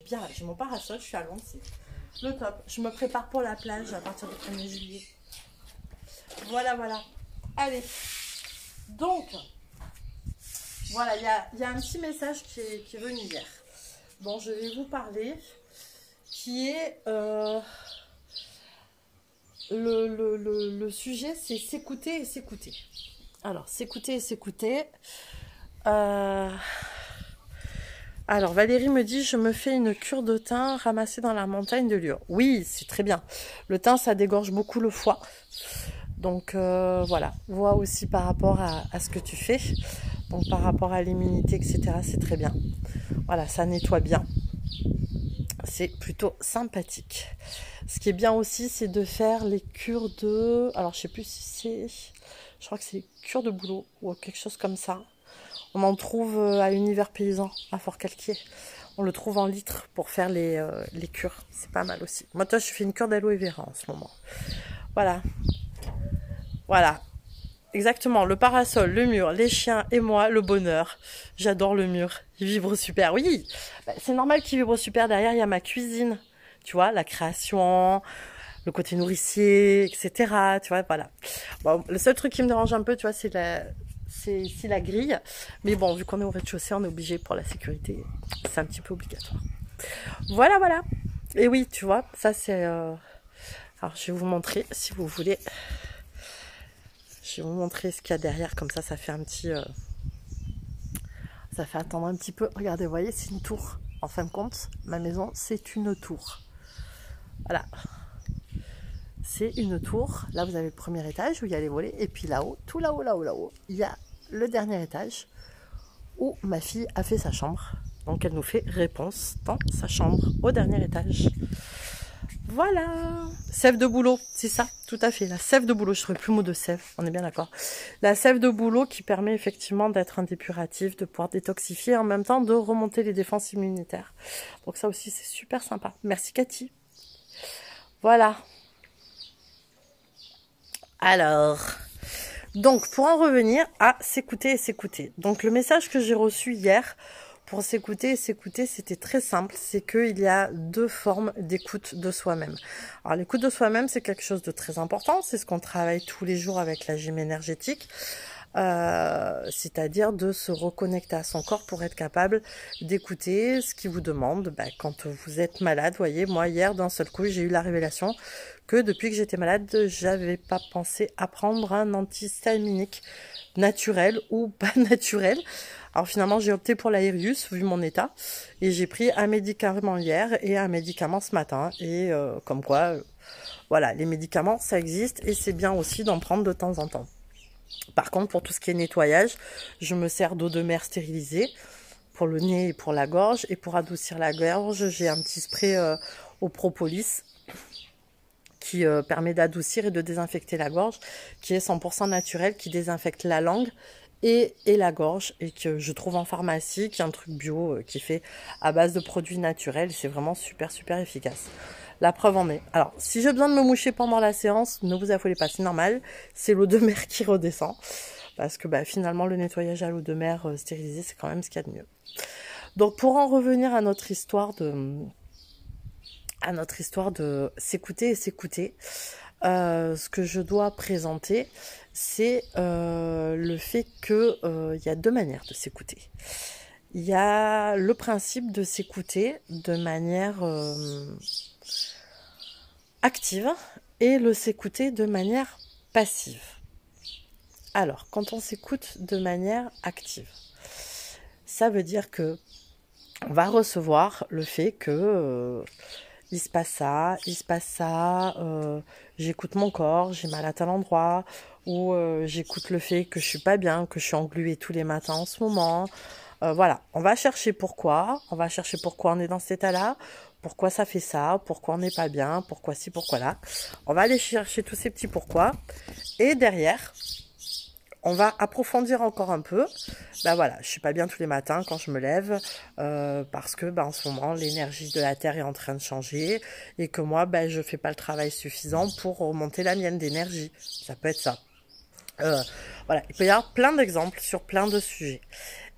bien. J'ai mon parasol, je suis à Londres, c'est le top. Je me prépare pour la plage à partir du 1er juillet. Voilà, voilà. Allez. Donc, voilà, il y a un petit message qui est venu hier. Bon, je vais vous parler, qui est... le sujet, c'est s'écouter et s'écouter. Alors, s'écouter et s'écouter. Alors, Valérie me dit, je me fais une cure de thym ramassée dans la montagne de Lure. Oui, c'est très bien. Le thym, ça dégorge beaucoup le foie. Donc, voilà. Vois aussi par rapport à ce que tu fais. Donc, par rapport à l'immunité, etc., c'est très bien. Voilà, ça nettoie bien. C'est plutôt sympathique. Ce qui est bien aussi, c'est de faire les cures de... Alors, je sais plus si c'est... Je crois que c'est cure de bouleau ou quelque chose comme ça. On en trouve à l'univers paysan, à Fort-Calquier. On le trouve en litres pour faire les cures. C'est pas mal aussi. Moi, toi, je fais une cure d'aloe vera en ce moment. Voilà. Voilà. Exactement. Le parasol, le mur, les chiens et moi, le bonheur. J'adore le mur. Il vibre super. Oui, c'est normal qu'il vibre super. Derrière, il y a ma cuisine. Tu vois, la création, le côté nourricier, etc. Tu vois, voilà. Bon, le seul truc qui me dérange un peu, tu vois, c'est ici la grille. Mais bon, vu qu'on est au rez-de-chaussée, on est obligé pour la sécurité. C'est un petit peu obligatoire. Voilà, voilà. Et oui, tu vois, ça c'est... Alors, je vais vous montrer, si vous voulez. Je vais vous montrer ce qu'il y a derrière. Comme ça fait un petit... Ça fait attendre un petit peu. Regardez, vous voyez, c'est une tour. En fin de compte, ma maison, c'est une tour. Voilà. C'est une tour. Là, vous avez le premier étage où il y a les volets. Et puis là-haut, tout là-haut, là-haut, là-haut, il y a le dernier étage où ma fille a fait sa chambre. Donc, elle nous fait réponse dans sa chambre au dernier étage. Voilà. Sève de bouleau, c'est ça, tout à fait. La sève de bouleau, je ne trouvais plus le mot de sève, on est bien d'accord. La sève de bouleau qui permet effectivement d'être un dépuratif, de pouvoir détoxifier, en même temps de remonter les défenses immunitaires. Donc ça aussi, c'est super sympa. Merci Cathy. Voilà. Alors, donc pour en revenir à s'écouter et s'écouter. Donc le message que j'ai reçu hier pour s'écouter et s'écouter, c'était très simple. C'est qu'il y a deux formes d'écoute de soi-même. Alors l'écoute de soi-même, c'est quelque chose de très important. C'est ce qu'on travaille tous les jours avec la gym énergétique. C'est-à-dire de se reconnecter à son corps pour être capable d'écouter ce qu'il vous demande. Quand vous êtes malade, vous voyez, moi hier d'un seul coup j'ai eu la révélation que depuis que j'étais malade, j'avais pas pensé à prendre un antihistaminique naturel ou pas naturel. Alors finalement j'ai opté pour l'Aerius vu mon état et j'ai pris un médicament hier et un médicament ce matin et comme quoi voilà, les médicaments ça existe et c'est bien aussi d'en prendre de temps en temps. Par contre, pour tout ce qui est nettoyage, je me sers d'eau de mer stérilisée pour le nez et pour la gorge. Et pour adoucir la gorge, j'ai un petit spray au propolis qui permet d'adoucir et de désinfecter la gorge, qui est 100% naturel, qui désinfecte la langue et la gorge, et que je trouve en pharmacie, qui est un truc bio, qui est fait à base de produits naturels. C'est vraiment super, super efficace. La preuve en est. Alors, si j'ai besoin de me moucher pendant la séance, ne vous affolez pas, c'est normal. C'est l'eau de mer qui redescend. Parce que finalement, le nettoyage à l'eau de mer stérilisée, c'est quand même ce qu'il y a de mieux. Donc, pour en revenir à notre histoire de s'écouter et s'écouter, ce que je dois présenter, c'est le fait que il y a deux manières de s'écouter. Il y a le principe de s'écouter de manière active et le s'écouter de manière passive. Alors, quand on s'écoute de manière active, ça veut dire que on va recevoir le fait que il se passe ça, j'écoute mon corps, j'ai mal à tel endroit, ou j'écoute le fait que je suis pas bien, que je suis engluée tous les matins en ce moment. Voilà, on va chercher pourquoi on est dans cet état-là, pourquoi ça fait ça, pourquoi on n'est pas bien, pourquoi ci, pourquoi là. On va aller chercher tous ces petits pourquoi, et derrière, on va approfondir encore un peu. Voilà, je suis pas bien tous les matins quand je me lève parce que en ce moment l'énergie de la terre est en train de changer et que moi je fais pas le travail suffisant pour remonter la mienne d'énergie. Ça peut être ça. Voilà, il peut y avoir plein d'exemples sur plein de sujets.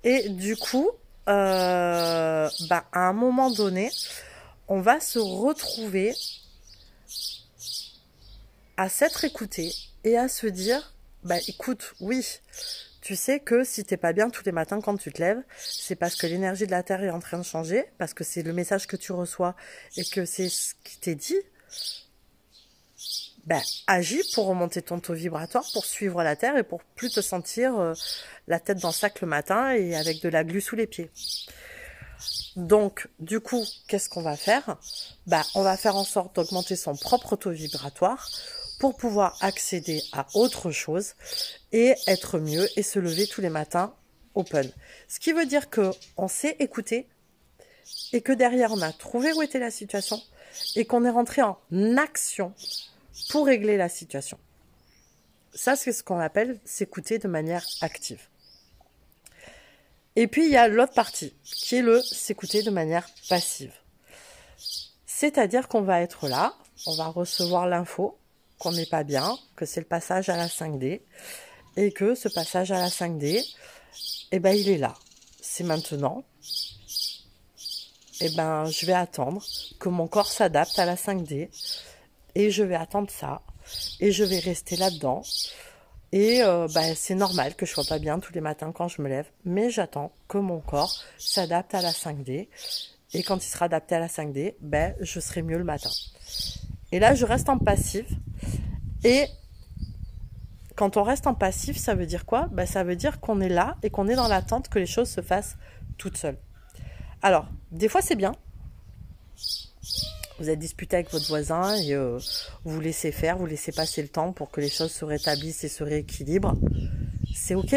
Et du coup, à un moment donné, on va se retrouver à s'être écouté et à se dire, écoute, oui, tu sais que si t'es pas bien tous les matins quand tu te lèves, c'est parce que l'énergie de la Terre est en train de changer, parce que c'est le message que tu reçois et que c'est ce qui t'est dit. Agis pour remonter ton taux vibratoire, pour suivre la Terre et pour plus te sentir la tête dans le sac le matin et avec de la glu sous les pieds. Donc, du coup, qu'est-ce qu'on va faire? On va faire en sorte d'augmenter son propre taux vibratoire pour pouvoir accéder à autre chose et être mieux et se lever tous les matins open. Ce qui veut dire que on s'est écouté et que derrière on a trouvé où était la situation et qu'on est rentré en action pour régler la situation. Ça, c'est ce qu'on appelle s'écouter de manière active. Et puis, il y a l'autre partie, qui est le s'écouter de manière passive. C'est-à-dire qu'on va être là, on va recevoir l'info qu'on n'est pas bien, que c'est le passage à la 5D, et que ce passage à la 5D, il est là. C'est maintenant. Je vais attendre que mon corps s'adapte à la 5D, et je vais attendre ça, et je vais rester là-dedans. Et c'est normal que je sois pas bien tous les matins quand je me lève, mais j'attends que mon corps s'adapte à la 5D. Et quand il sera adapté à la 5D, je serai mieux le matin. Et là, je reste en passif. Et quand on reste en passif, ça veut dire quoi? Ça veut dire qu'on est là et qu'on est dans l'attente que les choses se fassent toutes seules. Alors, des fois, c'est bien. Vous êtes disputé avec votre voisin et vous laissez faire, vous laissez passer le temps pour que les choses se rétablissent et se rééquilibrent. C'est ok.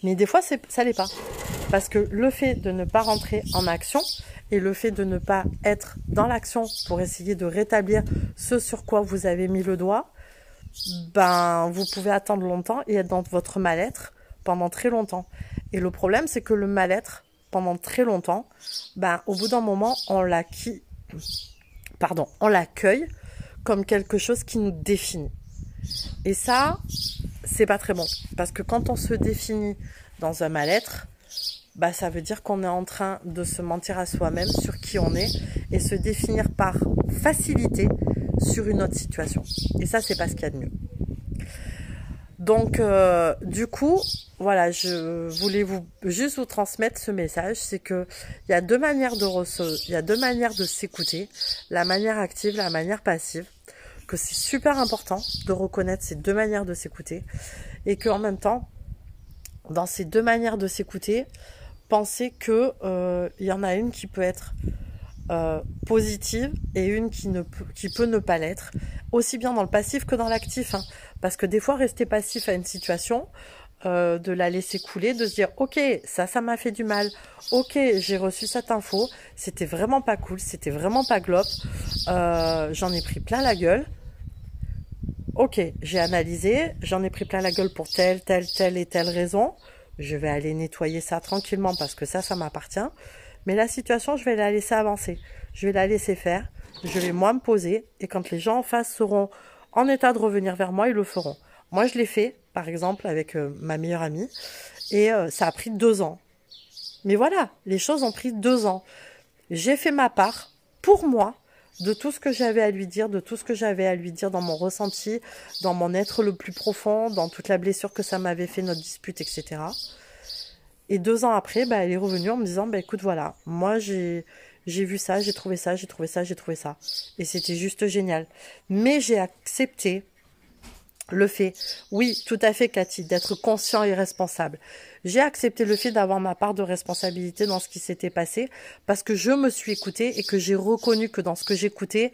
Mais des fois, ça l'est pas. Parce que le fait de ne pas rentrer en action et le fait de ne pas être dans l'action pour essayer de rétablir ce sur quoi vous avez mis le doigt, vous pouvez attendre longtemps et être dans votre mal-être pendant très longtemps. Et le problème, c'est que le mal-être, pendant très longtemps, au bout d'un moment, on l'accueille comme quelque chose qui nous définit. Et ça, c'est pas très bon. Parce que quand on se définit dans un mal-être, ça veut dire qu'on est en train de se mentir à soi-même sur qui on est et se définir par facilité sur une autre situation. Et ça, c'est pas ce qu'il y a de mieux. Donc, du coup, voilà, je voulais juste vous transmettre ce message, c'est que il y a deux manières de s'écouter, la manière active, la manière passive, que c'est super important de reconnaître ces deux manières de s'écouter et que en même temps, dans ces deux manières de s'écouter, pensez que il y en a une qui peut être positive et une qui peut ne pas l'être, aussi bien dans le passif que dans l'actif, hein. Parce que des fois rester passif à une situation, de la laisser couler, de se dire ok, ça m'a fait du mal, ok, j'ai reçu cette info, c'était vraiment pas cool, c'était vraiment pas glop, j'en ai pris plein la gueule, ok, j'ai analysé, j'en ai pris plein la gueule pour telle et telle raison, je vais aller nettoyer ça tranquillement parce que ça m'appartient. Mais la situation, je vais la laisser avancer. Je vais la laisser faire. Je vais moi me poser. Et quand les gens en face seront en état de revenir vers moi, ils le feront. Moi, je l'ai fait, par exemple, avec ma meilleure amie. Et ça a pris 2 ans. Mais voilà, les choses ont pris 2 ans. J'ai fait ma part pour moi de tout ce que j'avais à lui dire, de tout ce que j'avais à lui dire dans mon ressenti, dans mon être le plus profond, dans toute la blessure que ça m'avait fait, notre dispute, etc. Et 2 ans après, elle est revenue en me disant, écoute, voilà, moi j'ai vu ça, j'ai trouvé ça. Et c'était juste génial. Mais j'ai accepté le fait, oui, tout à fait, Cathy, d'être conscient et responsable. J'ai accepté le fait d'avoir ma part de responsabilité dans ce qui s'était passé parce que je me suis écoutée et que j'ai reconnu que dans ce que j'écoutais,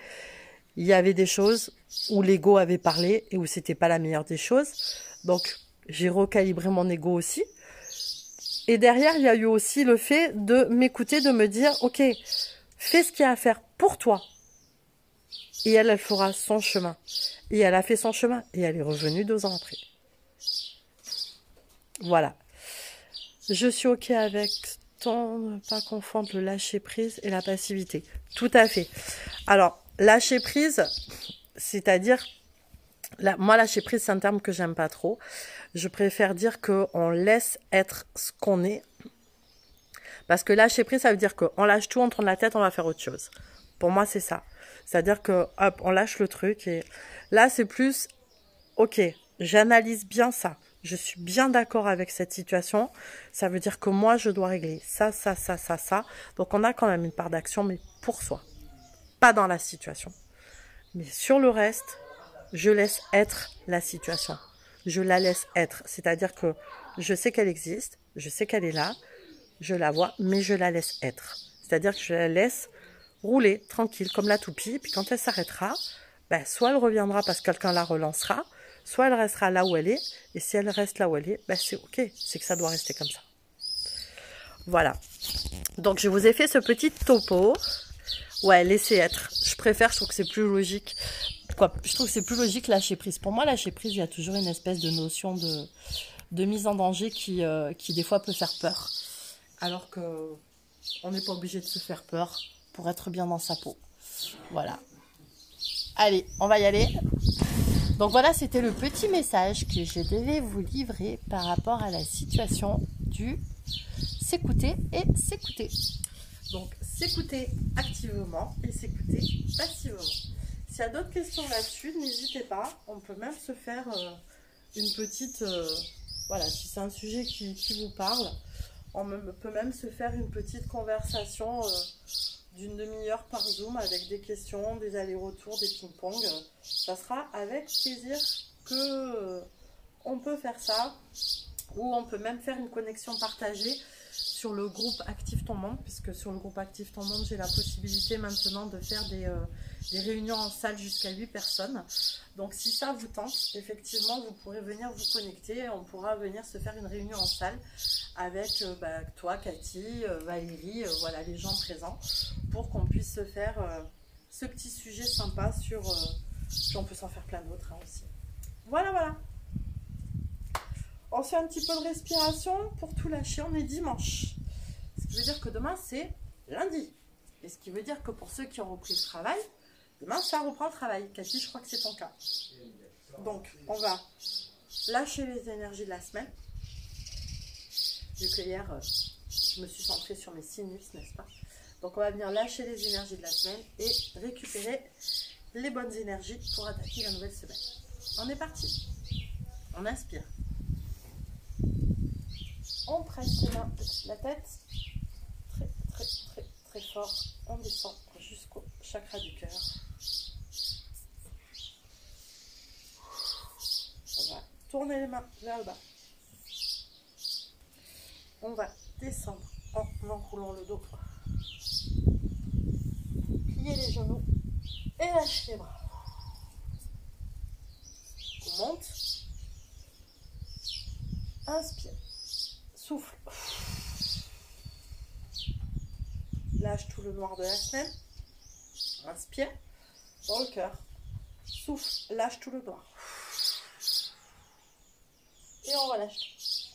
il y avait des choses où l'ego avait parlé et où c'était pas la meilleure des choses. Donc, j'ai recalibré mon ego aussi. Et derrière, il y a eu aussi le fait de m'écouter, de me dire, ok, fais ce qu'il y a à faire pour toi. Et elle fera son chemin. Et elle a fait son chemin. Et elle est revenue 2 ans après. Voilà. Je suis ok avec ne pas confondre le lâcher prise et la passivité. Tout à fait. Alors, lâcher prise, c'est-à-dire Là, moi, lâcher prise, c'est un terme que j'aime pas trop. Je préfère dire qu'on laisse être ce qu'on est. Parce que lâcher prise, ça veut dire qu'on lâche tout, on tourne la tête, on va faire autre chose. Pour moi, c'est ça. C'est-à-dire que, hop, on lâche le truc. Et là, c'est plus, ok, j'analyse bien ça. Je suis bien d'accord avec cette situation. Ça veut dire que moi, je dois régler ça, ça, ça, ça, ça. Donc, on a quand même une part d'action, mais pour soi. Pas dans la situation. Mais sur le reste, je laisse être la situation. Je la laisse être. C'est-à-dire que je sais qu'elle existe, je sais qu'elle est là, je la vois, mais je la laisse être. C'est-à-dire que je la laisse rouler tranquille comme la toupie. Puis quand elle s'arrêtera, ben, soit elle reviendra parce que quelqu'un la relancera, soit elle restera là où elle est. Et si elle reste là où elle est, ben, c'est ok. C'est que ça doit rester comme ça. Voilà. Donc je vous ai fait ce petit topo. Ouais, laissez être. Je préfère, je trouve que c'est plus logique. Quoi, je trouve que c'est plus logique lâcher prise. Pour moi, lâcher prise, il y a toujours une espèce de notion de mise en danger qui des fois peut faire peur. Alors que on n'est pas obligé de se faire peur pour être bien dans sa peau. Voilà. Allez, on va y aller. Donc voilà, c'était le petit message que je devais vous livrer par rapport à la situation du s'écouter et s'écouter. Donc s'écouter activement et s'écouter passivement. S'il y a d'autres questions là-dessus, n'hésitez pas. On peut même se faire une petite... voilà, si c'est un sujet qui vous parle, on peut même se faire une petite conversation d'une demi-heure par Zoom avec des questions, des allers-retours, des ping-pong. Ça sera avec plaisir que on peut faire ça. Ou on peut même faire une connexion partagée sur le groupe Active ton monde, puisque sur le groupe Active ton monde, j'ai la possibilité maintenant de faire des réunions en salle jusqu'à 8 personnes. Donc si ça vous tente, effectivement, vous pourrez venir vous connecter. On pourra venir se faire une réunion en salle avec toi, Cathy, Valérie, voilà les gens présents, pour qu'on puisse se faire ce petit sujet sympa sur... puis on peut s'en faire plein d'autres hein, aussi. Voilà, voilà. On fait un petit peu de respiration pour tout lâcher. On est dimanche. Ce qui veut dire que demain, c'est lundi. Et ce qui veut dire que pour ceux qui ont repris le travail, demain, ça reprend le travail. Cathy, je crois que c'est ton cas. Donc, on va lâcher les énergies de la semaine. Vu que hier, je me suis centrée sur mes sinus, n'est-ce pas? Donc, on va venir lâcher les énergies de la semaine et récupérer les bonnes énergies pour attaquer la nouvelle semaine. On est parti. On inspire. On presse les mains au-dessus de la tête, très très très très fort. On descend jusqu'au chakra du cœur. On va tourner les mains vers le bas. On va descendre en enroulant le dos. Plier les genoux et lâcher les bras. On monte. Inspire. Souffle. Lâche tout le noir de la semaine. Inspire. Dans le cœur. Souffle. Lâche tout le noir. Et on relâche.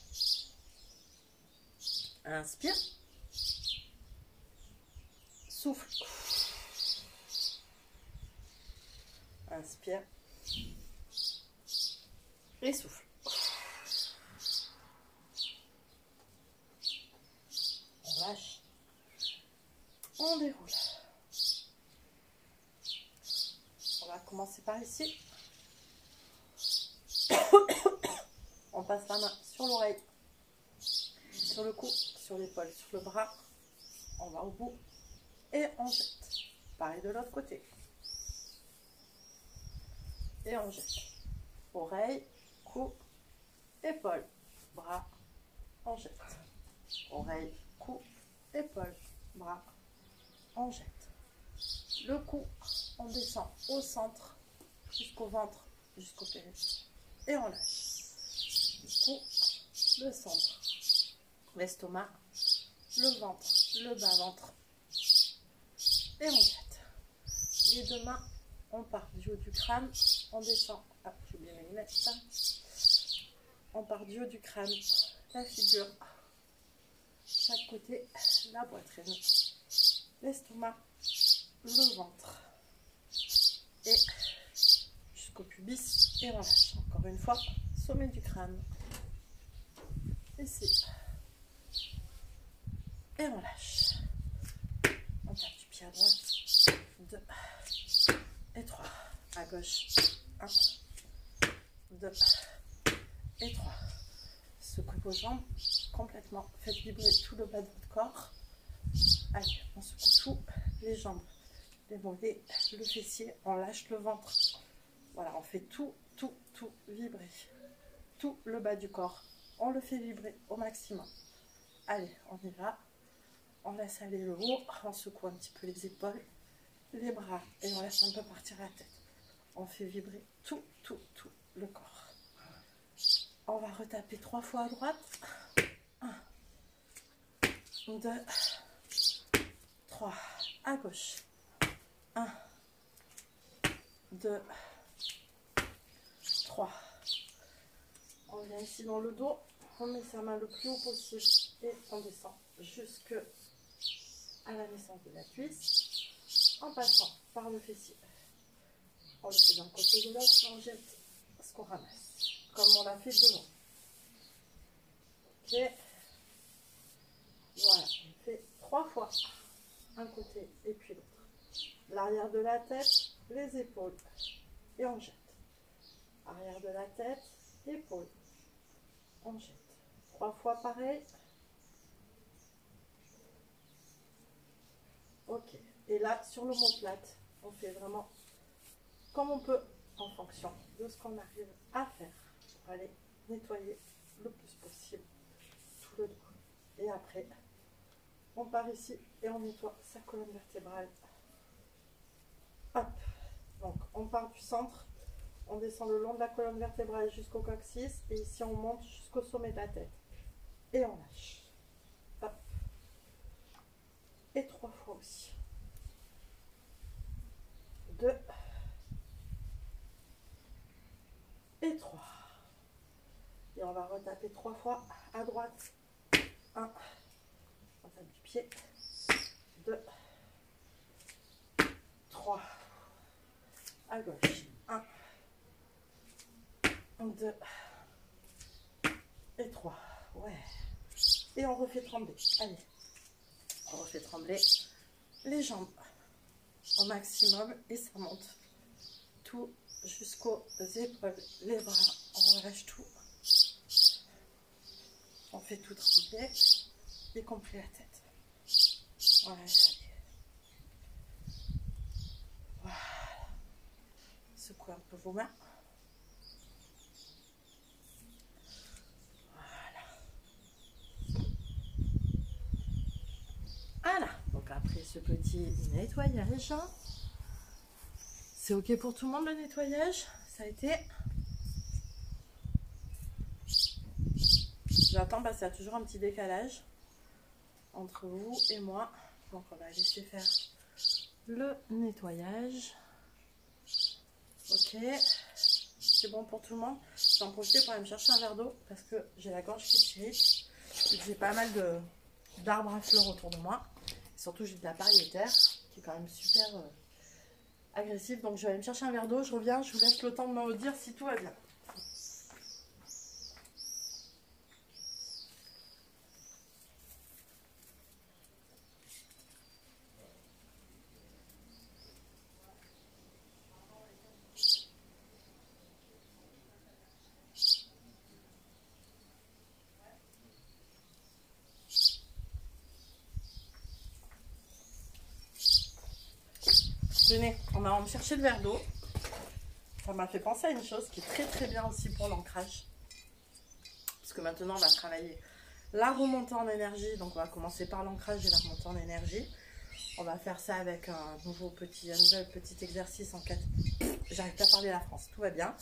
Inspire. Souffle. Inspire. Et souffle. On lâche. On déroule. On va commencer par ici. On passe la main sur l'oreille, sur le cou, sur l'épaule, sur le bras. On va au bout et on jette. Pareil de l'autre côté. Et on jette. Oreille, cou, épaule, bras, on jette. Oreille, cou, épaule, bras, on jette. Le cou, on descend au centre, jusqu'au ventre, jusqu'au périnée. Et on lâche. Le cou, le centre, l'estomac, le ventre, le bas-ventre. Et on jette. Les deux mains, on part du haut du crâne, on descend. Ah, j'ai oublié mes lunettes. On part du haut du crâne, la figure, chaque côté, la poitrine, l'estomac, le ventre. Et jusqu'au pubis et on lâche. Encore une fois, sommet du crâne. Ici. Et on lâche. On tape du pied à droite. 2 et 3. À gauche. 1, 2 et 3. Secouez vos jambes complètement. Faites vibrer tout le bas de votre corps. Allez, on secoue tout. Les jambes, les mollets, le fessier. On lâche le ventre. Voilà, on fait tout vibrer. Tout le bas du corps. On le fait vibrer au maximum. Allez, on y va. On laisse aller le haut. On secoue un petit peu les épaules, les bras. Et on laisse un peu partir la tête. On fait vibrer tout le corps. On va retaper 3 fois à droite. 1, 2, 3. À gauche. 1, 2, 3. On vient ici dans le dos. On met sa main le plus haut possible. Et on descend jusque à la naissance de la cuisse. En passant par le fessier. On le fait d'un côté de l'autre. On jette ce qu'on ramasse. Comme on l'a fait devant. Ok. Voilà. On fait 3 fois. Un côté et puis l'autre. L'arrière de la tête, les épaules. Et on jette. Arrière de la tête, épaules. On jette. 3 fois pareil. Ok. Et là, sur l'omoplate, on fait vraiment comme on peut en fonction de ce qu'on arrive à faire pour aller nettoyer le plus possible tout le dos. Et après, on part ici et on nettoie sa colonne vertébrale. Hop. Donc, on part du centre, on descend le long de la colonne vertébrale jusqu'au coccyx et ici on monte jusqu'au sommet de la tête. Et on lâche. Hop. Et 3 fois aussi. 2 et 3. Et on va retaper 3 fois à droite. 1. On tape du pied. 2. 3. À gauche. 1. 2. Et 3. Ouais. Et on refait trembler. Allez. On refait trembler les jambes au maximum et ça monte tout jusqu'aux épaules, les bras. On relâche tout. On fait tout trembler, y compris la tête. Voilà. Voilà. Secouez un peu vos mains. Voilà, donc après ce petit nettoyage, c'est ok pour tout le monde le nettoyage, ça a été. J'attends parce qu'il y a toujours un petit décalage entre vous et moi, donc on va laisser faire le nettoyage. Ok, c'est bon pour tout le monde. J'en profite pour aller me chercher un verre d'eau parce que j'ai la gorge qui s'irrite, j'ai pas mal d'arbres à fleurs autour de moi. Surtout, j'ai de la pariétaire qui est quand même super agressive. Donc, je vais aller me chercher un verre d'eau. Je reviens. Je vous laisse le temps de me dire si tout va bien. Venez, on va me chercher le verre d'eau. Ça m'a fait penser à une chose qui est très bien aussi pour l'ancrage. Parce que maintenant, on va travailler la remontée en énergie. Donc, on va commencer par l'ancrage et la remontée en énergie. On va faire ça avec un nouvel petit exercice en 4. J'arrive pas à parler la France, tout va bien.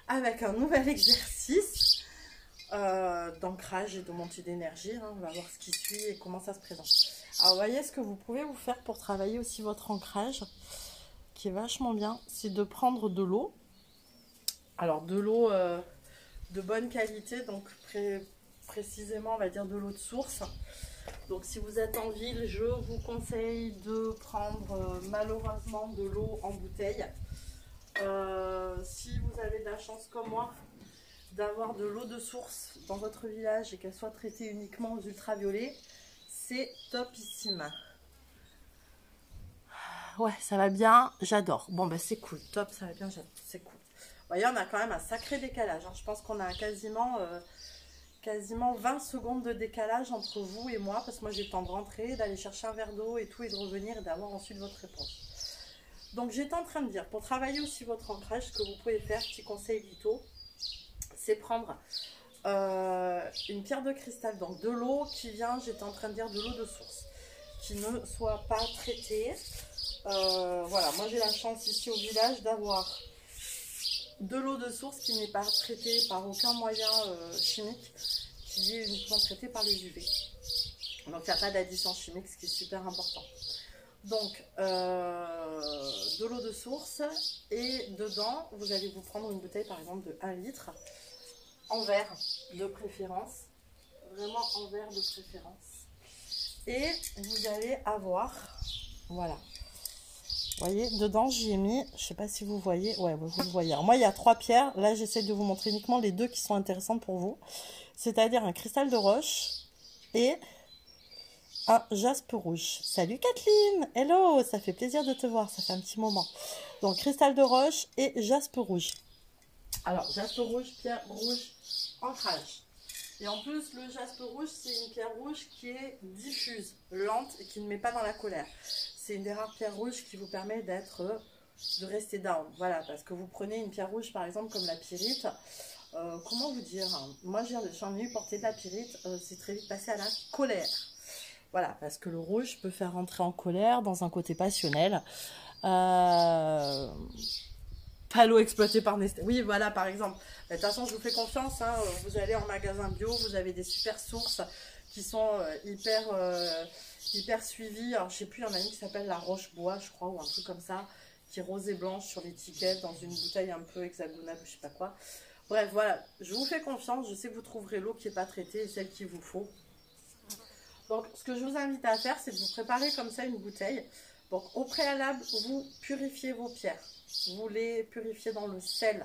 Avec un nouvel exercice d'ancrage et de montée d'énergie. Hein. On va voir ce qui suit et comment ça se présente. Alors, vous voyez, ce que vous pouvez vous faire pour travailler aussi votre ancrage, qui est vachement bien, c'est de prendre de l'eau. Alors, de l'eau de bonne qualité, donc précisément, on va dire de l'eau de source. Donc, si vous êtes en ville, je vous conseille de prendre malheureusement de l'eau en bouteille. Si vous avez de la chance comme moi d'avoir de l'eau de source dans votre village et qu'elle soit traitée uniquement aux ultraviolets, c'est topissime. Ouais, ça va bien, j'adore. Bon, ben c'est cool, top, ça va bien, c'est cool. Vous voyez, on a quand même un sacré décalage. Hein. Je pense qu'on a quasiment 20 secondes de décalage entre vous et moi, parce que moi j'ai le temps de rentrer, d'aller chercher un verre d'eau et tout, et de revenir et d'avoir ensuite votre réponse. Donc j'étais en train de dire, pour travailler aussi votre ancrage, ce que vous pouvez faire, petit conseil Vito, c'est prendre une pierre de cristal, donc de l'eau qui vient, j'étais en train de dire de l'eau de source, qui ne soit pas traitée. Voilà, moi j'ai la chance ici au village d'avoir de l'eau de source qui n'est pas traitée par aucun moyen chimique, qui est uniquement traitée par les UV. Donc il n'y a pas d'addition chimique, ce qui est super important. Donc de l'eau de source, et dedans vous allez vous prendre une bouteille par exemple de 1 litre, en verre de préférence, vraiment en verre de préférence. Et vous allez avoir, voilà. Vous voyez, dedans, j'y ai mis, je ne sais pas si vous voyez, ouais, vous le voyez. Alors, moi, il y a 3 pierres. Là, j'essaie de vous montrer uniquement les 2 qui sont intéressantes pour vous. C'est-à-dire un cristal de roche et un jaspe rouge. Salut Kathleen, hello, ça fait plaisir de te voir, ça fait un petit moment. Donc, cristal de roche et jaspe rouge. Alors, jaspe rouge, pierre rouge, ancrage. Et en plus, le jaspe rouge, c'est une pierre rouge qui est diffuse, lente et qui ne met pas dans la colère. C'est une des rares pierres rouges qui vous permet de rester down. Voilà, parce que vous prenez une pierre rouge, par exemple, comme la pyrite. Comment vous dire, hein, moi, j'en ai eu porté de la pyrite, c'est très vite passé à la colère. Voilà, parce que le rouge peut faire rentrer en colère dans un côté passionnel. Pas l'eau exploitée par Nestlé. Oui, voilà, par exemple. De toute façon, je vous fais confiance. Hein, vous allez en magasin bio, vous avez des super sources qui sont hyper suivies. Alors, je sais plus, il y en a une qui s'appelle la Roche-Bois, je crois, ou un truc comme ça, qui est rose et blanche sur l'étiquette, dans une bouteille un peu hexagonale, je sais pas quoi. Bref, voilà, je vous fais confiance. Je sais que vous trouverez l'eau qui n'est pas traitée et celle qu'il vous faut. Donc, ce que je vous invite à faire, c'est de vous préparer comme ça une bouteille. Donc, au préalable, vous purifiez vos pierres. Vous les purifiez dans le sel.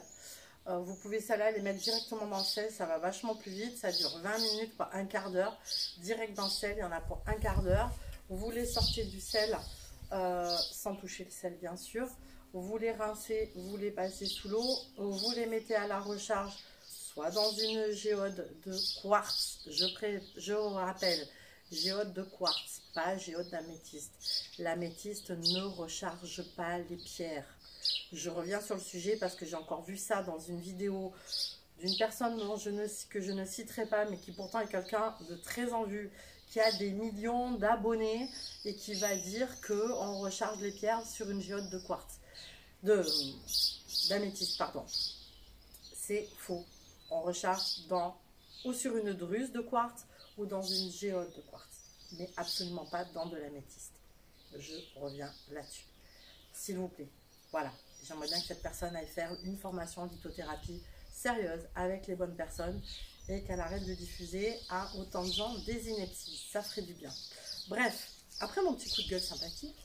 Vous pouvez celles-là les mettre directement dans le sel, ça va vachement plus vite. Ça dure 20 minutes, pas un quart d'heure. Direct dans le sel, il y en a pour un quart d'heure. Vous les sortez du sel, sans toucher le sel bien sûr. Vous les rincez, vous les passez sous l'eau. Vous les mettez à la recharge, soit dans une géode de quartz. Je vous rappelle, géode de quartz, pas géode d'améthyste. L'améthyste ne recharge pas les pierres. Je reviens sur le sujet parce que j'ai encore vu ça dans une vidéo d'une personne que je ne citerai pas, mais qui pourtant est quelqu'un de très en vue, qui a des millions d'abonnés et qui va dire qu'on recharge les pierres sur une géode de quartz, d'améthyste, pardon. C'est faux. On recharge ou sur une druse de quartz ou dans une géode de quartz, mais absolument pas dans de l'améthyste. Je reviens là-dessus. S'il vous plaît. Voilà. J'aimerais bien que cette personne aille faire une formation en lithothérapie sérieuse avec les bonnes personnes et qu'elle arrête de diffuser à autant de gens des inepties. Ça ferait du bien. Bref, après mon petit coup de gueule sympathique,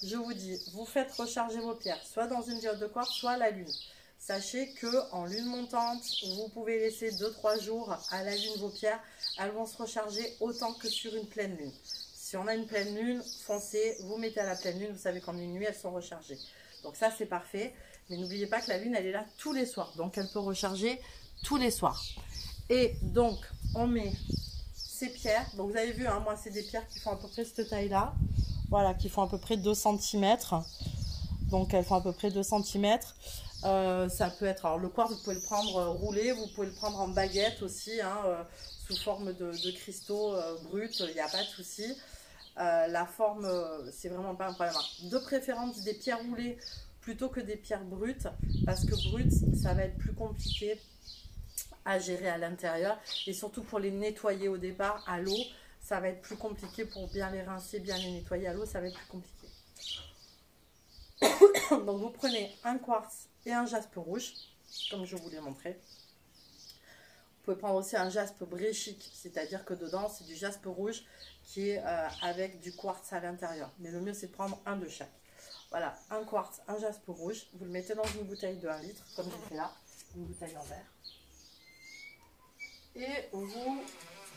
je vous dis, vous faites recharger vos pierres, soit dans une géode de quartz, soit à la lune. Sachez qu'en lune montante, vous pouvez laisser 2-3 jours à la lune vos pierres. Elles vont se recharger autant que sur une pleine lune. Si on a une pleine lune, foncez, vous mettez à la pleine lune, vous savez qu'en une nuit, elles sont rechargées. Donc ça, c'est parfait. Mais n'oubliez pas que la lune, elle est là tous les soirs. Donc, elle peut recharger tous les soirs. Et donc, on met ces pierres. Donc, vous avez vu, hein, moi, c'est des pierres qui font à peu près cette taille-là. Voilà, qui font à peu près 2 cm. Donc, elles font à peu près 2 cm. Ça peut être... Alors, le quartz, vous pouvez le prendre roulé. Vous pouvez le prendre en baguette aussi, hein, sous forme de cristaux bruts. Il n'y a pas de souci. La forme, c'est vraiment pas un problème. De préférence des pierres roulées plutôt que des pierres brutes, parce que brutes, ça va être plus compliqué à gérer à l'intérieur, et surtout pour les nettoyer au départ à l'eau, ça va être plus compliqué pour bien les rincer, bien les nettoyer à l'eau, ça va être plus compliqué. Donc vous prenez un quartz et un jaspe rouge, comme je vous l'ai montré. Vous pouvez prendre aussi un jaspe bréchique, c'est-à-dire que dedans c'est du jaspe rouge qui est avec du quartz à l'intérieur. Mais le mieux c'est de prendre un de chaque. Voilà, un quartz, un jaspe rouge. Vous le mettez dans une bouteille de 1 litre, comme j'ai fait là, une bouteille en verre. Et vous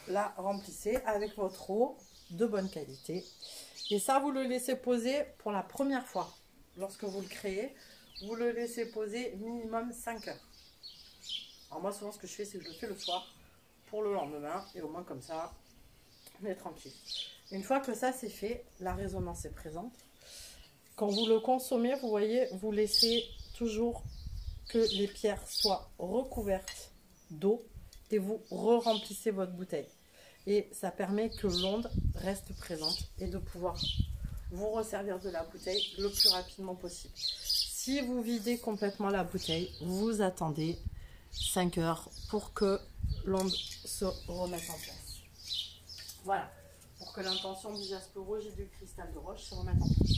la remplissez avec votre eau de bonne qualité. Et ça, vous le laissez poser pour la première fois. Lorsque vous le créez, vous le laissez poser minimum 5 heures. Alors moi, souvent, ce que je fais, c'est que je le fais le soir pour le lendemain. Et au moins, comme ça, on est tranquille. Une fois que ça, c'est fait, la résonance est présente. Quand vous le consommez, vous voyez, vous laissez toujours que les pierres soient recouvertes d'eau et vous re-remplissez votre bouteille. Et ça permet que l'onde reste présente et de pouvoir vous resservir de la bouteille le plus rapidement possible. Si vous videz complètement la bouteille, vous attendez 5 heures pour que l'onde se remette en place. Voilà, pour que l'intention du jaspe rouge et du cristal de roche se remettent en place.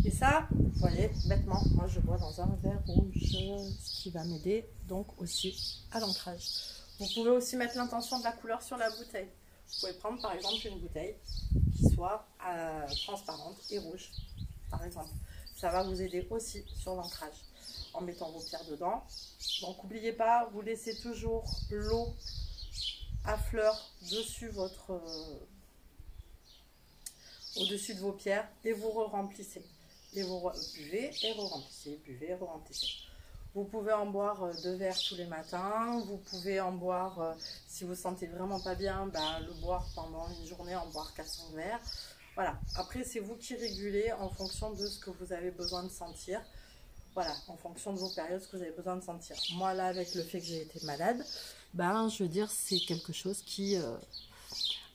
Et ça, vous voyez, bêtement, moi je bois dans un verre rouge, ce qui va m'aider donc aussi à l'ancrage. Vous pouvez aussi mettre l'intention de la couleur sur la bouteille. Vous pouvez prendre par exemple une bouteille qui soit transparente et rouge, par exemple. Ça va vous aider aussi sur l'ancrage en mettant vos pierres dedans. Donc n'oubliez pas, vous laissez toujours l'eau à fleur dessus au-dessus de vos pierres et vous re-remplissez. Et vous buvez et re-remplissez, buvez et re-remplissez. Vous pouvez en boire 2 verres tous les matins. Vous pouvez en boire, si vous ne sentez vraiment pas bien, le boire pendant une journée, en boire 4-5 verres. Voilà. Après, c'est vous qui régulez en fonction de ce que vous avez besoin de sentir. Voilà, en fonction de vos périodes, ce que vous avez besoin de sentir. Moi, là, avec le fait que j'ai été malade, je veux dire, c'est quelque chose qui...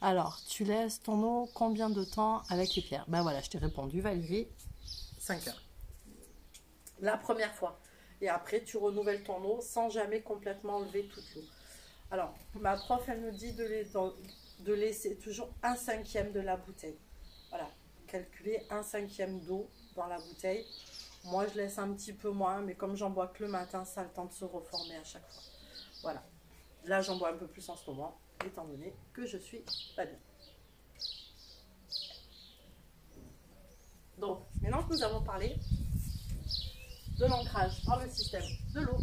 Alors, tu laisses ton eau combien de temps avec les pierres? Voilà, je t'ai répondu, Valérie, 5 heures. La première fois. Et après, tu renouvelles ton eau sans jamais complètement enlever toute l'eau. Alors, ma prof, elle nous dit de laisser toujours 1/5 de la bouteille. Voilà, calculer 1/5 d'eau dans la bouteille. Moi, je laisse un petit peu moins, mais comme j'en bois que le matin, ça a le temps de se reformer à chaque fois. Voilà. Là, j'en bois un peu plus en ce moment, étant donné que je suis pas bien. Donc, maintenant que nous avons parlé de l'ancrage par le système de l'eau,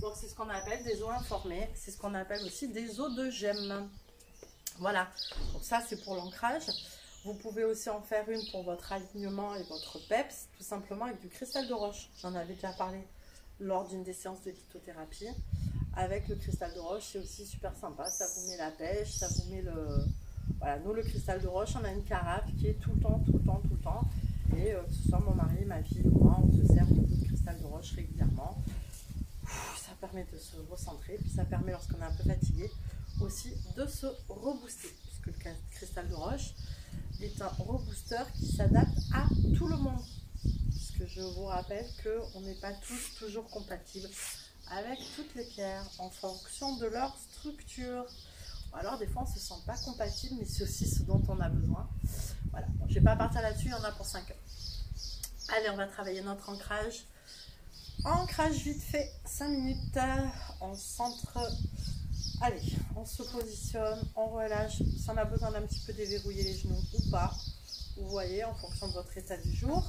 donc c'est ce qu'on appelle des eaux informées, c'est ce qu'on appelle aussi des eaux de gemme. Voilà, donc ça c'est pour l'ancrage. Vous pouvez aussi en faire une pour votre alignement et votre peps, tout simplement avec du cristal de roche. J'en avais déjà parlé lors d'une des séances de lithothérapie. Avec le cristal de roche, c'est aussi super sympa. Ça vous met la pêche, ça vous met le... Voilà, nous le cristal de roche, on a une carafe qui est tout le temps. Et que ce soit mon mari, ma fille ou moi, on se sert beaucoup de cristal de roche régulièrement. Ça permet de se recentrer, puis ça permet, lorsqu'on est un peu fatigué, aussi de se rebooster. Puisque le cristal de roche est un rebooster qui s'adapte à tout le monde. Parce que je vous rappelle qu'on n'est pas tous toujours compatibles avec toutes les pierres en fonction de leur structure. Alors des fois on ne se sent pas compatible, mais c'est aussi ce dont on a besoin. Voilà, bon, je ne vais pas partir là-dessus, il y en a pour 5 heures. Allez, on va travailler notre ancrage. Ancrage vite fait, 5 minutes, on centre. Allez, on se positionne, on relâche. Si on a besoin d'un petit peu déverrouiller les genoux ou pas, vous voyez, en fonction de votre état du jour.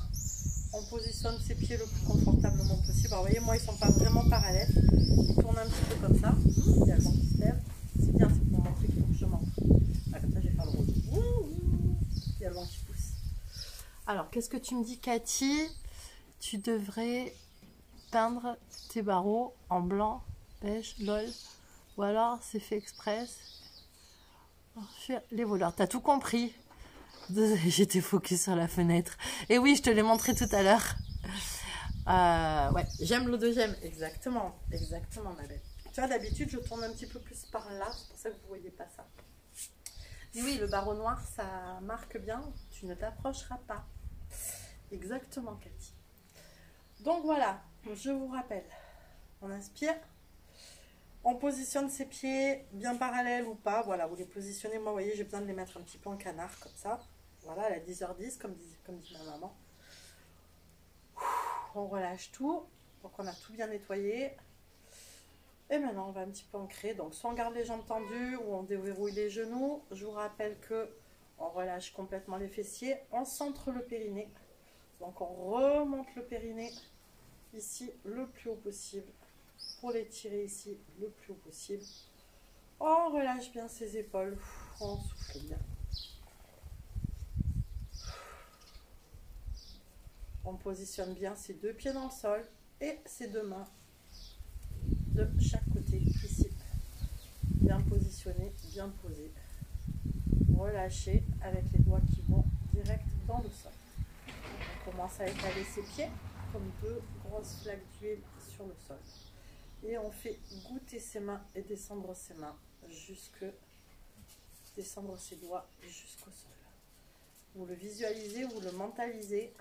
On positionne ses pieds le plus confortablement possible. Alors, vous voyez, moi, ils ne sont pas vraiment parallèles. Ils tournent un petit peu comme ça. Il y a le vent qui se lève. C'est bien, c'est pour montrer qu'il faut que je montre. Ah, comme ça, je vais faire le rôle. Il y a le vent qui pousse. Alors, qu'est-ce que tu me dis, Cathy? Tu devrais peindre tes barreaux en blanc, beige, lol. Ou alors, c'est fait express. Les voleurs, t'as tout compris. J'étais focus sur la fenêtre. Et oui, je te l'ai montré tout à l'heure. Ouais, j'aime l'eau de gemme. Exactement, ma belle. Tu vois, d'habitude, je tourne un petit peu plus par là. C'est pour ça que vous ne voyez pas ça. Et oui, le barreau noir, ça marque bien. Tu ne t'approcheras pas. Exactement, Cathy. Donc voilà, je vous rappelle. On inspire. On positionne ses pieds bien parallèles ou pas. Voilà, vous les positionnez. Moi, vous voyez, j'ai besoin de les mettre un petit peu en canard, comme ça. Voilà, à 10h10, comme dit ma maman. On relâche tout. Donc, on a tout bien nettoyé. Et maintenant, on va un petit peu ancrer. Donc, soit on garde les jambes tendues ou on déverrouille les genoux. Je vous rappelle que On relâche complètement les fessiers, on centre le périnée. Donc on remonte le périnée ici le plus haut possible pour l'étirer ici le plus haut possible. On relâche bien ses épaules, on souffle bien. On positionne bien ses deux pieds dans le sol et ses deux mains de chaque côté ici. Bien positionnées, bien posées. Relâchez avec les doigts qui vont direct dans le sol. On commence à étaler ses pieds comme deux grosses flaques d'huile sur le sol. Et on fait goûter ses mains et descendre ses mains descendre ses doigts jusqu'au sol. Vous le visualisez, vous le mentalisez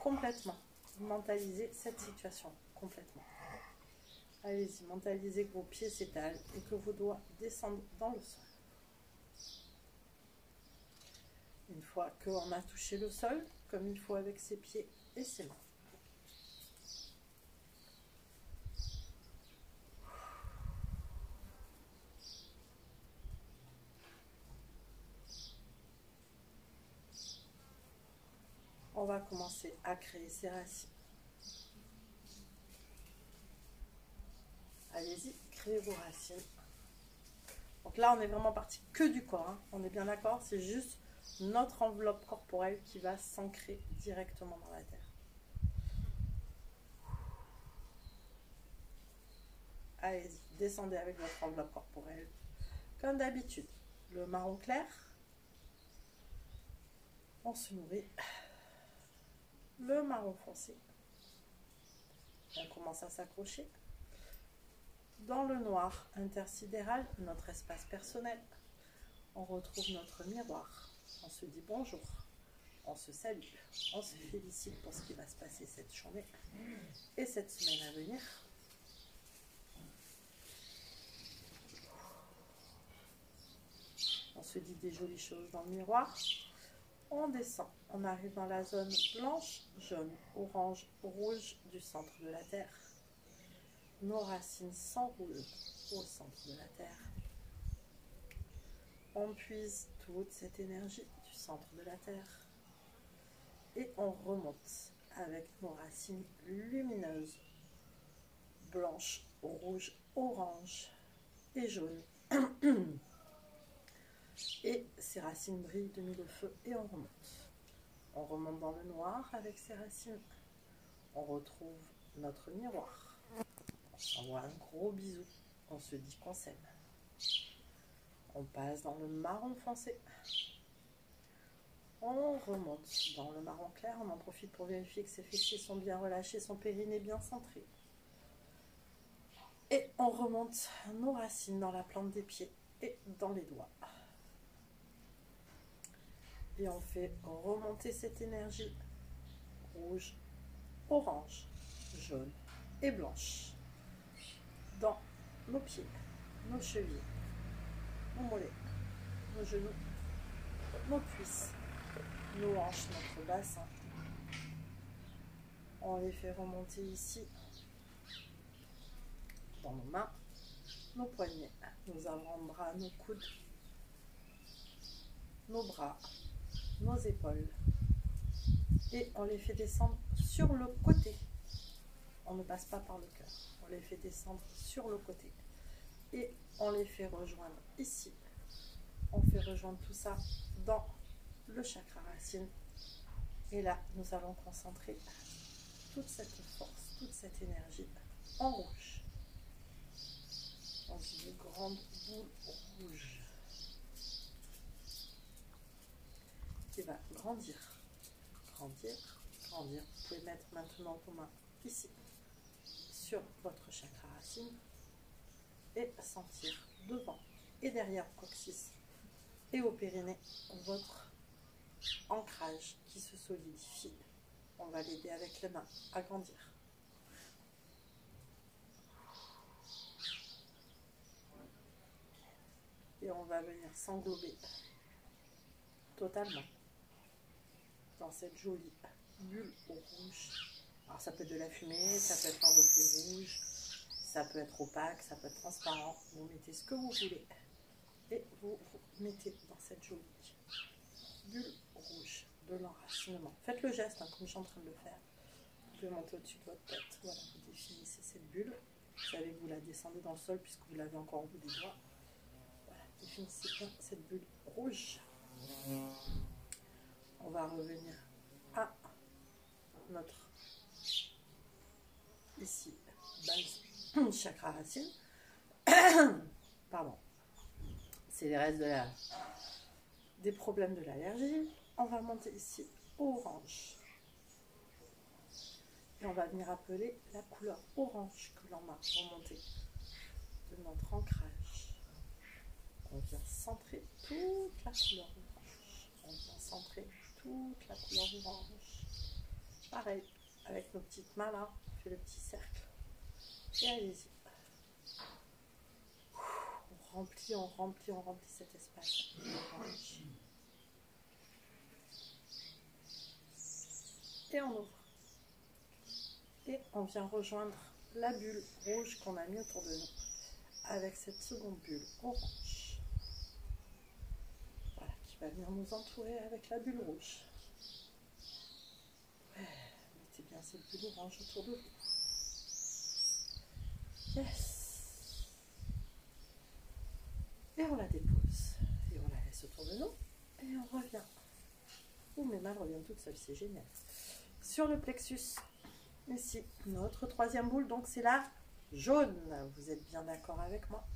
complètement. Vous mentalisez cette situation complètement. Allez-y, mentalisez que vos pieds s'étalent et que vos doigts descendent dans le sol. Une fois qu'on a touché le sol, comme il faut avec ses pieds et ses mains. On va commencer à créer ses racines. Allez-y, créez vos racines. Donc là, on est vraiment parti que du corps. Hein. On est bien d'accord, c'est juste notre enveloppe corporelle qui va s'ancrer directement dans la terre. Allez-y, descendez avec votre enveloppe corporelle. Comme d'habitude, le marron clair, on se nourrit. Le marron foncé, on commence à s'accrocher. Dans le noir intersidéral, notre espace personnel, on retrouve notre miroir. On se dit bonjour, on se salue, on se félicite pour ce qui va se passer cette journée et cette semaine à venir. On se dit des jolies choses dans le miroir. On descend, on arrive dans la zone blanche, jaune, orange, rouge du centre de la Terre. Nos racines s'enroulent au centre de la Terre. On puise toute cette énergie du centre de la Terre. Et on remonte avec nos racines lumineuses, blanches, rouges, orange et jaune. Et ces racines brillent de mille feux et on remonte. On remonte dans le noir avec ces racines. On retrouve notre miroir. On s'envoie un gros bisou. On se dit qu'on s'aime. On passe dans le marron foncé. On remonte dans le marron clair. On en profite pour vérifier que ses fessiers sont bien relâchés, son périnée bien centré. Et on remonte nos racines dans la plante des pieds et dans les doigts. Et on fait remonter cette énergie rouge, orange, jaune et blanche dans nos pieds, nos chevilles, nos mollets, nos genoux, nos cuisses, nos hanches, notre bassin. On les fait remonter ici dans nos mains, nos poignets, nos avant-bras, nos coudes, nos bras, nos épaules, et on les fait descendre sur le côté. On ne passe pas par le cœur, on les fait descendre sur le côté et on les fait rejoindre ici. On fait rejoindre tout ça dans le chakra racine et là nous allons concentrer toute cette force, toute cette énergie en rouge, dans une grande boule rouge qui va grandir, grandir, grandir. Vous pouvez mettre maintenant vos mains ici, sur votre chakra racine, et sentir devant et derrière le coccyx et au périnée votre ancrage qui se solidifie. On va l'aider avec les mains à grandir. Et on va venir s'englober totalement dans cette jolie bulle rouge. Alors ça peut être de la fumée, ça peut être un reflet rouge, ça peut être opaque, ça peut être transparent. Vous mettez ce que vous voulez et vous vous mettez dans cette jolie bulle rouge de l'enracinement. Faites le geste, hein, comme je suis en train de le faire. Vous pouvez monter au-dessus de votre tête. Voilà, vous définissez cette bulle. Vous savez que vous la descendez dans le sol puisque vous l'avez encore au bout des doigts. Voilà, définissez bien cette bulle rouge. On va revenir à notre, ici, base chakra racine. Pardon. C'est les restes des problèmes de l'allergie. On va monter ici orange. Et on va venir appeler la couleur orange que l'on a remontée de notre ancrage. On vient centrer toute la couleur orange. On vient centrer toute la couleur orange. Pareil, avec nos petites mains là, on fait le petit cercle. Et allez-y. On remplit cet espace orange. Et on ouvre. Et on vient rejoindre la bulle rouge qu'on a mis autour de nous avec cette seconde bulle orange. Voilà, qui va venir nous entourer avec la bulle rouge. Mettez bien cette bulle orange autour de vous. Yes. Et on la dépose. Et on la laisse autour de nous. Et on revient. Ouh, mes mains reviennent toutes seules, c'est génial. Sur le plexus, ici, notre troisième boule, donc c'est la jaune. Vous êtes bien d'accord avec moi?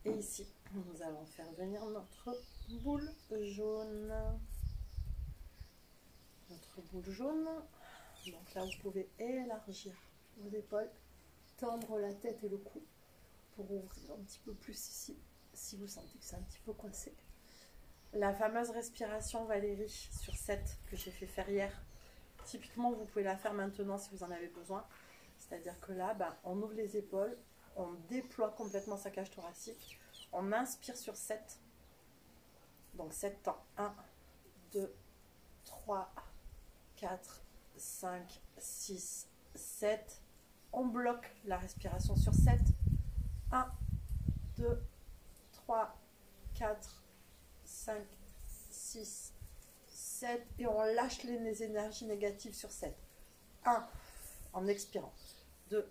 Et ici, nous allons faire venir notre boule jaune. Notre boule jaune. Donc là, vous pouvez élargir vos épaules, tendre la tête et le cou pour ouvrir un petit peu plus ici, si vous sentez que c'est un petit peu coincé. La fameuse respiration Valérie sur 7 que j'ai fait faire hier. Typiquement, vous pouvez la faire maintenant si vous en avez besoin. C'est-à-dire que là, on ouvre les épaules, on déploie complètement sa cage thoracique, on inspire sur 7. Donc 7 temps. 1, 2, 3, 4, 5, 6, 7. On bloque la respiration sur 7. 1, 2, 3, 4, 5, 6, 7. Et on lâche les énergies négatives sur 7. 1, en expirant. 2,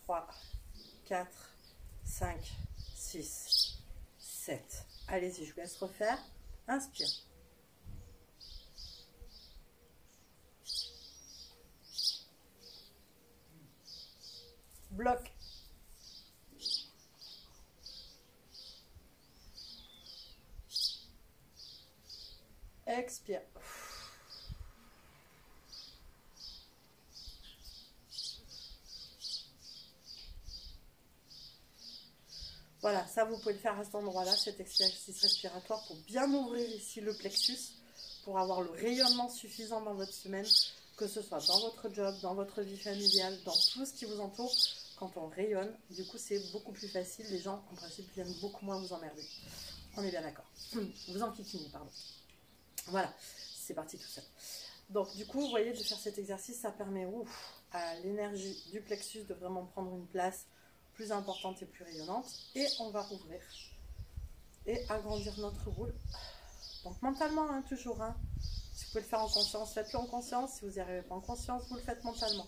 3, 4, 5, 6, 7. Allez-y, je vous laisse refaire. Inspire. Bloque. Expire. Voilà, ça vous pouvez le faire à cet endroit-là, cet exercice respiratoire pour bien ouvrir ici le plexus, pour avoir le rayonnement suffisant dans votre semaine, que ce soit dans votre job, dans votre vie familiale, dans tout ce qui vous entoure. Quand on rayonne, du coup c'est beaucoup plus facile, les gens en principe viennent beaucoup moins vous emmerder. On est bien d'accord. Vous enquiquinez, pardon. Voilà, c'est parti tout seul. Donc du coup, vous voyez, de faire cet exercice, ça permet à l'énergie du plexus de vraiment prendre une place plus importante et plus rayonnante. Et on va ouvrir et agrandir notre boule. Donc mentalement, hein, toujours. Hein. Si vous pouvez le faire en conscience, faites-le en conscience. Si vous n'y arrivez pas en conscience, vous le faites mentalement.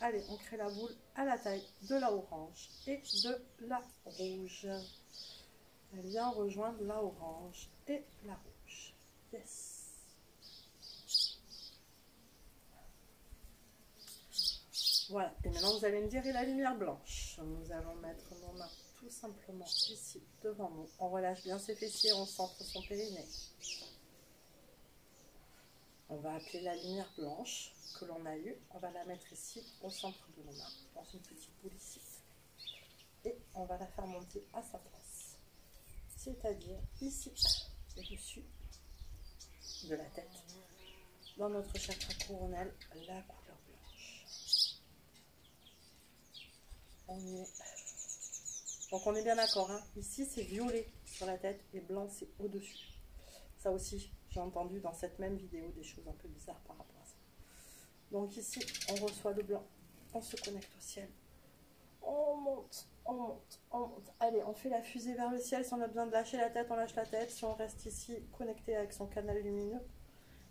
Allez, on crée la boule à la taille de la orange et de la rouge. Elle vient rejoindre la orange et la rouge. Yes. Voilà, et maintenant vous allez me dire, et la lumière blanche? Nous allons mettre nos mains tout simplement ici, devant nous. On relâche bien ses fessiers, on centre son périnée. On va appeler la lumière blanche que l'on a eue. On va la mettre ici, au centre de nos mains, dans une petite boule ici. Et on va la faire monter à sa place. C'est-à-dire ici, au-dessus de la tête, dans notre chakra couronnel, la couleur blanche. On y est. Donc on est bien d'accord, hein. Ici c'est violet sur la tête et blanc c'est au-dessus. Ça aussi, j'ai entendu dans cette même vidéo des choses un peu bizarres par rapport à ça. Donc ici, on reçoit le blanc, on se connecte au ciel, On monte, on monte, on monte. Allez, on fait la fusée vers le ciel. Si on a besoin de lâcher la tête, on lâche la tête. Si on reste ici, connecté avec son canal lumineux,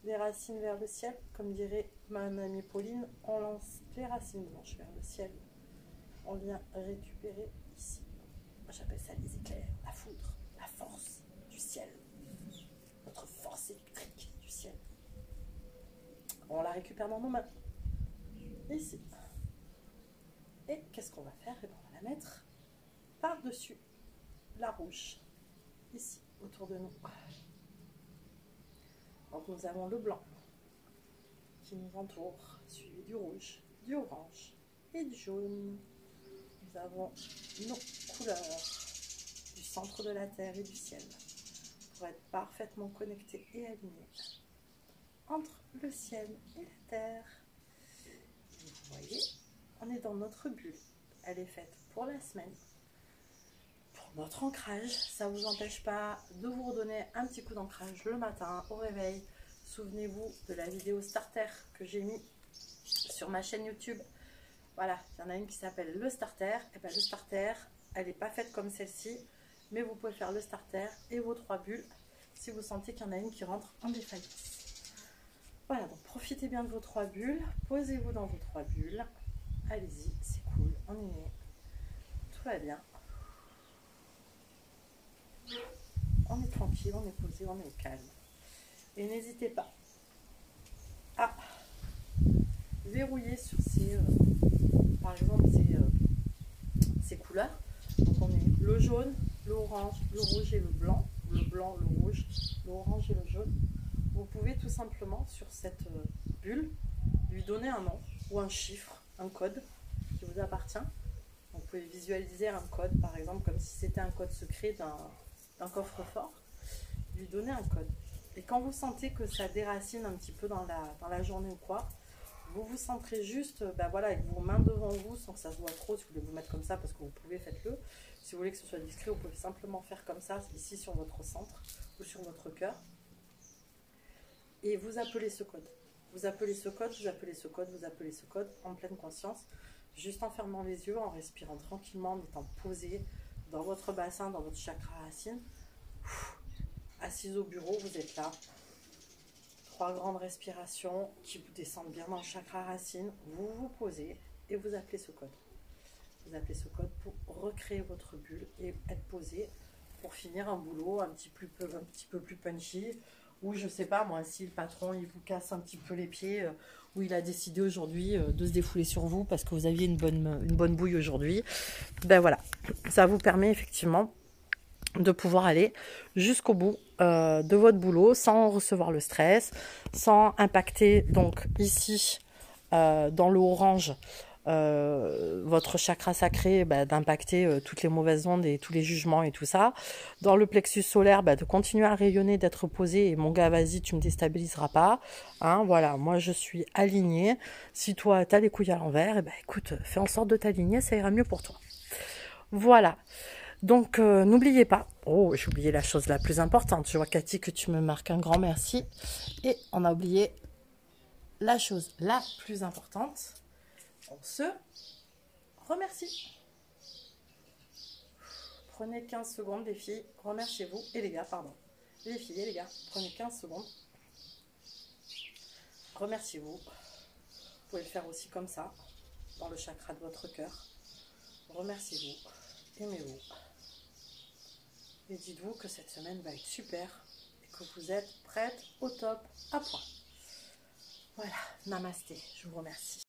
les racines vers le ciel. Comme dirait ma amie Pauline, on lance les racines blanches vers le ciel. On vient récupérer ici. J'appelle ça les éclairs, la foudre, la force du ciel. Notre force électrique du ciel. On la récupère dans nos mains. Ici. Et qu'est-ce qu'on va faire? Et bien, on va la mettre par-dessus la rouge. Ici, autour de nous. Donc nous avons le blanc qui nous entoure, suivi du rouge, du orange et du jaune. Nous avons nos couleurs du centre de la terre et du ciel pour être parfaitement connectés et alignés entre le ciel et la terre. Et vous voyez, on est dans notre bulle. Elle est faite pour la semaine, pour notre ancrage. Ça ne vous empêche pas de vous redonner un petit coup d'ancrage le matin au réveil. Souvenez-vous de la vidéo starter que j'ai mis sur ma chaîne YouTube. Voilà, il y en a une qui s'appelle le starter. Et bien le starter, elle n'est pas faite comme celle-ci, mais vous pouvez faire le starter et vos 3 bulles si vous sentez qu'il y en a une qui rentre en défaillance. Voilà, donc profitez bien de vos 3 bulles, posez-vous dans vos 3 bulles. Allez-y, c'est cool, on y est. Tout va bien. On est tranquille, on est posé, on est au calme. Et n'hésitez pas à verrouiller sur ces, par exemple, ces couleurs. Donc on est le jaune, l'orange, le rouge et le blanc. Le blanc, le rouge, l'orange et le jaune. Vous pouvez tout simplement sur cette bulle lui donner un nom ou un chiffre, un code qui vous appartient. Donc, vous pouvez visualiser un code, par exemple, comme si c'était un code secret d'un coffre-fort. Lui donner un code. Et quand vous sentez que ça déracine un petit peu dans la journée ou quoi, vous vous centrez juste voilà, avec vos mains devant vous sans que ça se voit trop. Si vous voulez vous mettre comme ça, parce que vous pouvez, faites-le. Si vous voulez que ce soit discret, vous pouvez simplement faire comme ça, ici sur votre centre ou sur votre cœur. Et vous appelez ce code. Vous appelez ce code, vous appelez ce code, vous appelez ce code en pleine conscience, juste en fermant les yeux, en respirant tranquillement, en étant posé dans votre bassin, dans votre chakra racine. Assise au bureau, vous êtes là. 3 grandes respirations qui vous descendent bien dans le chakra racine. Vous vous posez et vous appelez ce code. Vous appelez ce code pour recréer votre bulle et être posé pour finir un boulot un petit peu plus punchy. Ou je sais pas moi, si le patron il vous casse un petit peu les pieds, ou il a décidé aujourd'hui de se défouler sur vous parce que vous aviez une bonne bouille aujourd'hui, ben voilà, ça vous permet effectivement de pouvoir aller jusqu'au bout de votre boulot sans recevoir le stress, sans impacter donc ici dans le orange votre chakra sacré, d'impacter toutes les mauvaises ondes et tous les jugements et tout ça. Dans le plexus solaire, de continuer à rayonner, d'être posé. Et mon gars, vas-y, tu me déstabiliseras pas. Hein, voilà, moi je suis alignée. Si toi, tu as les couilles à l'envers, écoute, fais en sorte de t'aligner, ça ira mieux pour toi. Voilà. Donc, n'oubliez pas. Oh, j'ai oublié la chose la plus importante. Je vois, Cathy, que tu me marques un grand merci. Et on a oublié la chose la plus importante. On se remercie. Prenez 15 secondes, les filles. Remerciez-vous. Et les gars, pardon. Les filles et les gars, prenez 15 secondes. Remerciez-vous. Vous pouvez le faire aussi comme ça, dans le chakra de votre cœur. Remerciez-vous. Aimez-vous. Et dites-vous que cette semaine va être super et que vous êtes prête au top, à point. Voilà. Namasté. Je vous remercie.